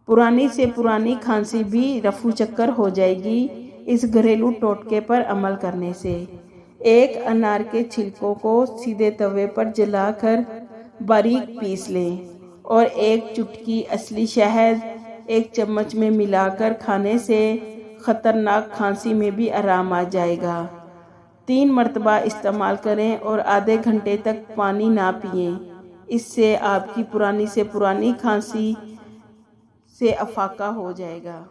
पुरानी से पुरानी खांसी भी रफू चक्कर हो जाएगी इस घरेलू टोटके पर अमल करने से। एक अनार के छिलकों को सीधे तवे पर जलाकर बारीक पीस लें और एक चुटकी असली शहद 1 चम्मच में मिलाकर खाने से ख़तरनाक खांसी में भी आराम आ जाएगा। 3 मरतबा इस्तेमाल करें और आधे घंटे तक पानी ना पिएं। इससे आपकी पुरानी से पुरानी खांसी से अफाका हो जाएगा।